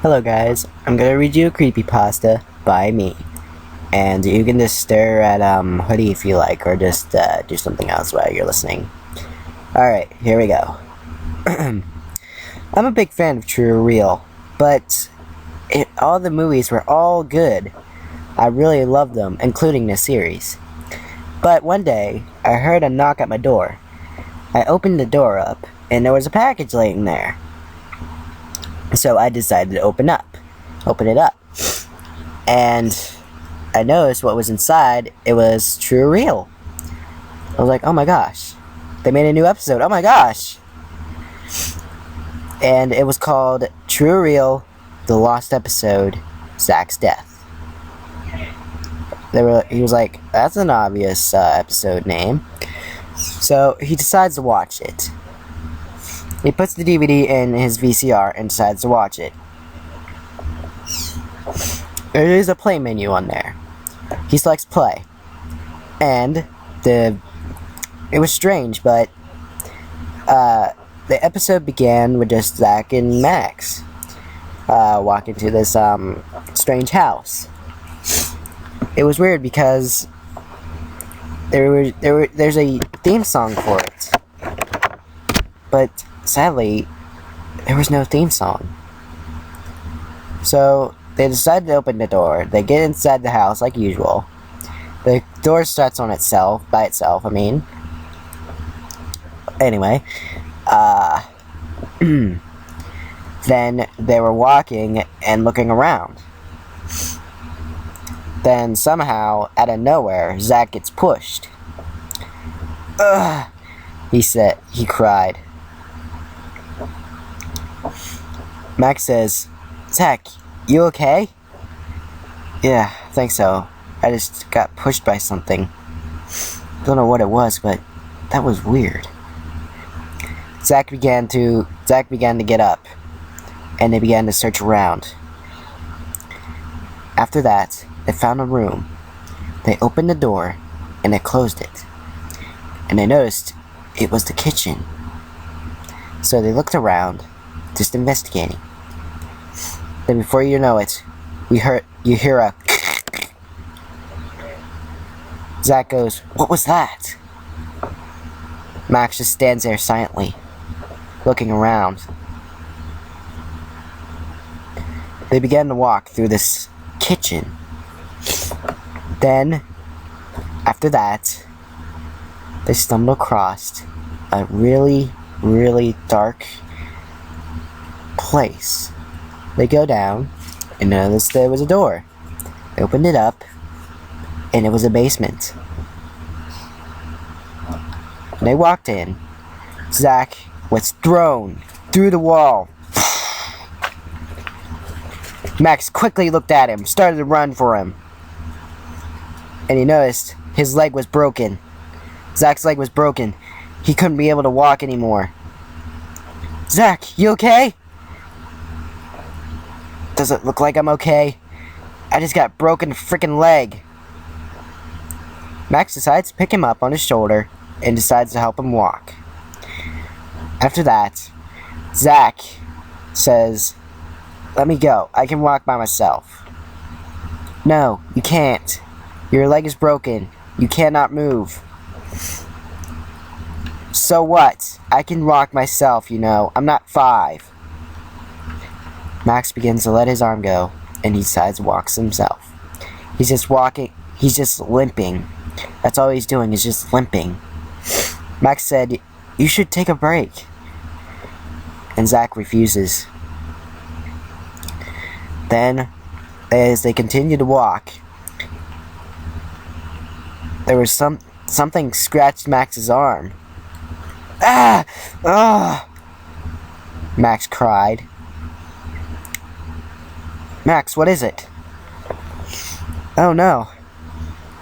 Hello guys, I'm gonna read you a creepypasta by me. And you can just stare at Hoodie if you like, or just do something else while you're listening. Alright, here we go. I'm a big fan of True or Real, but all the movies were all good. I really loved them, including the series. But one day, I heard a knock at my door. I opened the door up, and there was a package laying there. So I decided to open it up. And I noticed what was inside. It was True or Real. I was like, oh my gosh. They made a new episode. Oh my gosh. And it was called True or Real, The Lost Episode, Zach's Death. He was like, that's an obvious episode name. So he decides to watch it. He puts the DVD in his VCR and decides to watch it. There is a play menu on there. He selects play. And it was strange, but the episode began with just Zach and Max walking to this strange house. It was weird because there's a theme song for it. But sadly, there was no theme song. So they decided to open the door. They get inside the house like usual. The door shuts on itself, by itself, I mean. Anyway, then they were walking and looking around. Then somehow, out of nowhere, Zach gets pushed. Ugh, he cried. Max says, Zach, you okay? Yeah, I think so. I just got pushed by something. Don't know what it was, but that was weird. Zach began to get up, and they began to search around. After that, they found a room. They opened the door, and they closed it. And they noticed it was the kitchen. So they looked around, just investigating. Then before you know it, you hear a Zach goes, what was that? Max just stands there silently, looking around. They began to walk through this kitchen. Then, after that, they stumbled across a really, really dark place. They go down and notice there was a door. They opened it up and it was a basement. When they walked in, Zach was thrown through the wall. Max quickly looked at him, started to run for him. And he noticed his leg was broken. Zach's leg was broken. He couldn't be able to walk anymore. Zach, you okay? Does it look like I'm okay? I just got broken freaking leg. Max decides to pick him up on his shoulder and decides to help him walk. After that, Zach says, let me go. I can walk by myself. No, you can't. Your leg is broken. You cannot move. So what? I can walk myself, you know. I'm not 5. Max begins to let his arm go, and he decides to walk himself. He's just walking. He's just limping. That's all he's doing is just limping. Max said, you should take a break. And Zach refuses. Then, as they continue to walk, there was something scratched Max's arm. Ah! Ah! Max cried. Max, what is it? Oh no.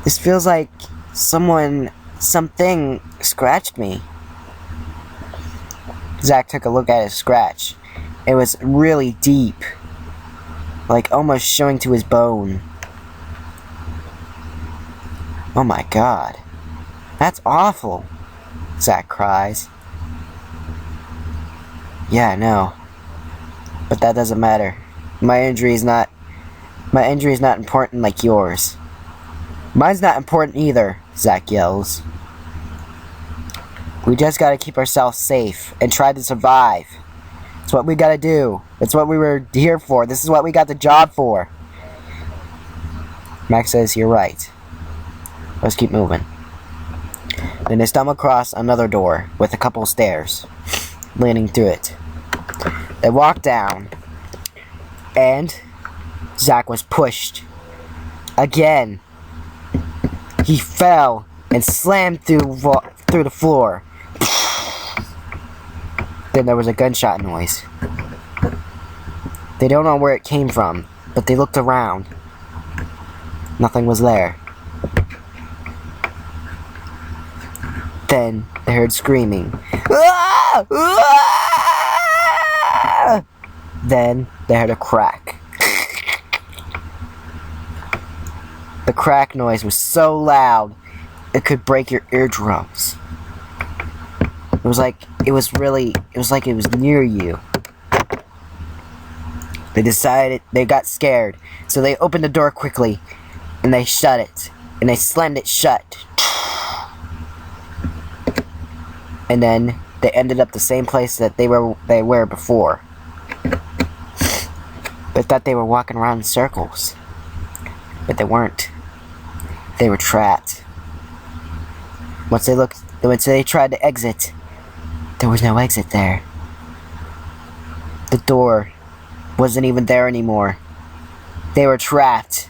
This feels like something scratched me. Zach took a look at his scratch. It was really deep. Like almost showing to his bone. Oh my god. That's awful. Zach cries. Yeah, I know. But that doesn't matter. My injury is not important like yours. Mine's not important either, Zack yells. We just gotta keep ourselves safe and try to survive. It's what we gotta do. It's what we were here for. This is what we got the job for. Max says, you're right. Let's keep moving. Then they stumble across another door with a couple stairs leading through it. They walk down, and Zack was pushed. Again. He fell and slammed through the floor. Then there was a gunshot noise. They don't know where it came from, but they looked around. Nothing was there. Then they heard screaming. Then they heard a crack. The crack noise was so loud it could break your eardrums. It was like it was near you. They got scared, so they opened the door quickly and they shut it. And they slammed it shut. And then they ended up the same place that they were before. They thought they were walking around in circles. But they weren't. They were trapped. Once they tried to exit, there was no exit there. The door wasn't even there anymore. They were trapped.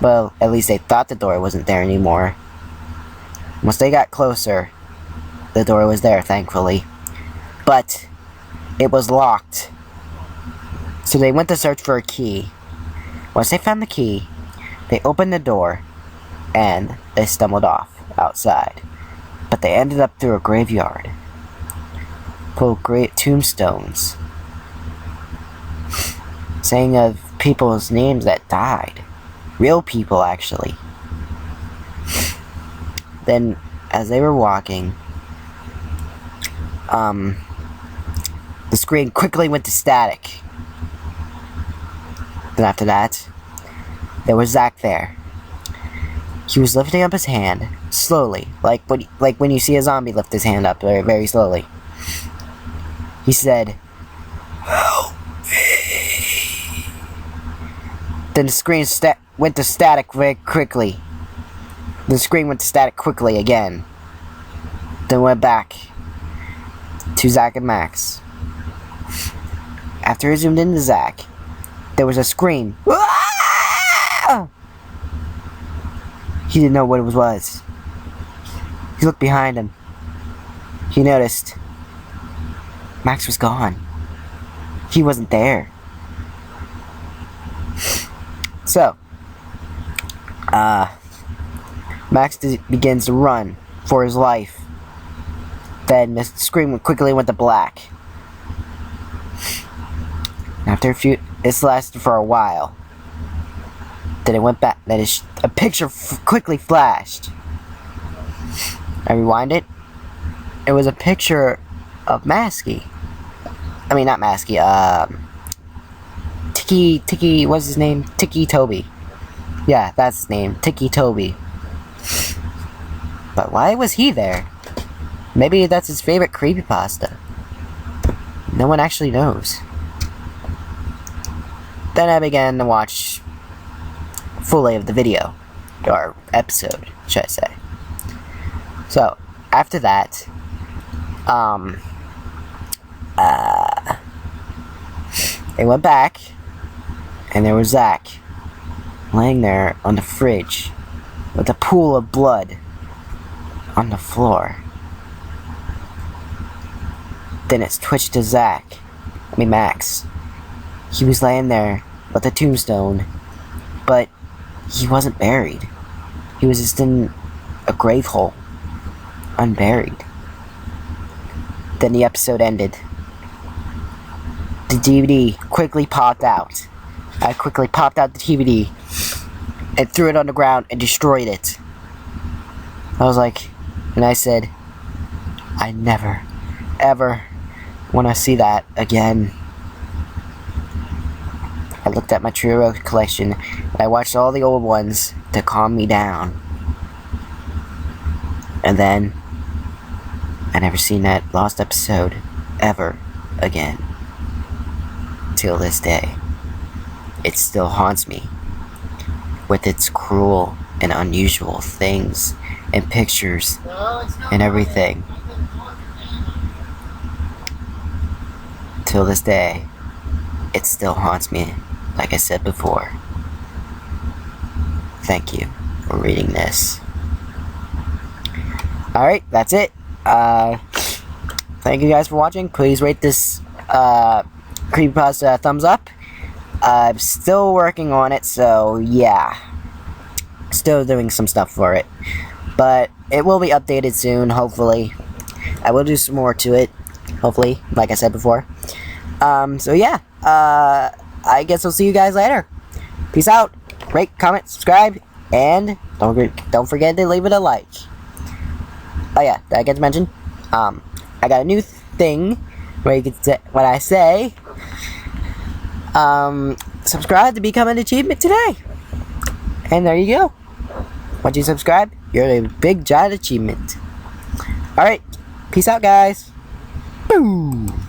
Well, at least they thought the door wasn't there anymore. Once they got closer, the door was there, thankfully. But it was locked. So they went to search for a key. Once they found the key, they opened the door, and they stumbled off outside. But they ended up through a graveyard full of great tombstones, saying of people's names that died. Real people, actually. Then, as they were walking, the screen quickly went to static. Then after that, there was Zack there. He was lifting up his hand, slowly, like when you see a zombie lift his hand up very, very slowly. He said, "Help me." Then the screen went to static very quickly. The screen went to static quickly again. Then went back to Zack and Max. After he zoomed into Zack, there was a scream. He didn't know what it was. He looked behind him. He noticed Max was gone. He wasn't there. So, Max begins to run for his life. Then the screen quickly went to black. After this lasted for a while. Then it went back. Then a picture quickly flashed. I rewind it. It was a picture of Masky. I mean, not Masky. Tiki. What's his name? Tiki Toby. Yeah, that's his name. Tiki Toby. But why was he there? Maybe that's his favorite creepypasta. No one actually knows. Then I began to watch fully of the video, or episode, should I say. So, after that, they went back, and there was Zack, laying there on the fridge, with a pool of blood on the floor. Then it switched to Max. He was laying there with a tombstone, but he wasn't buried. He was just in a grave hole, unburied. Then the episode ended. The DVD quickly popped out. I quickly popped out the DVD and threw it on the ground and destroyed it. I said, I never, ever want to see that again. I looked at my True collection, and I watched all the old ones to calm me down. And then, I never seen that lost episode ever again. Till this day. It still haunts me with its cruel and unusual things and pictures and everything. Till this day, it still haunts me, like I said before. Thank you for reading this. Alright, that's it. Thank you guys for watching. Please rate this creepypasta thumbs up. I'm still working on it, so yeah. Still doing some stuff for it. But it will be updated soon, hopefully. I will do some more to it, hopefully, like I said before. So yeah, I guess I'll see you guys later. Peace out. Rate, comment, subscribe, and don't forget to leave it a like. Oh yeah, did I get to mention? I got a new thing where you can say, when I say, subscribe to become an achievement today. And there you go. Once you subscribe, you're a big giant achievement. Alright, peace out guys. Boom.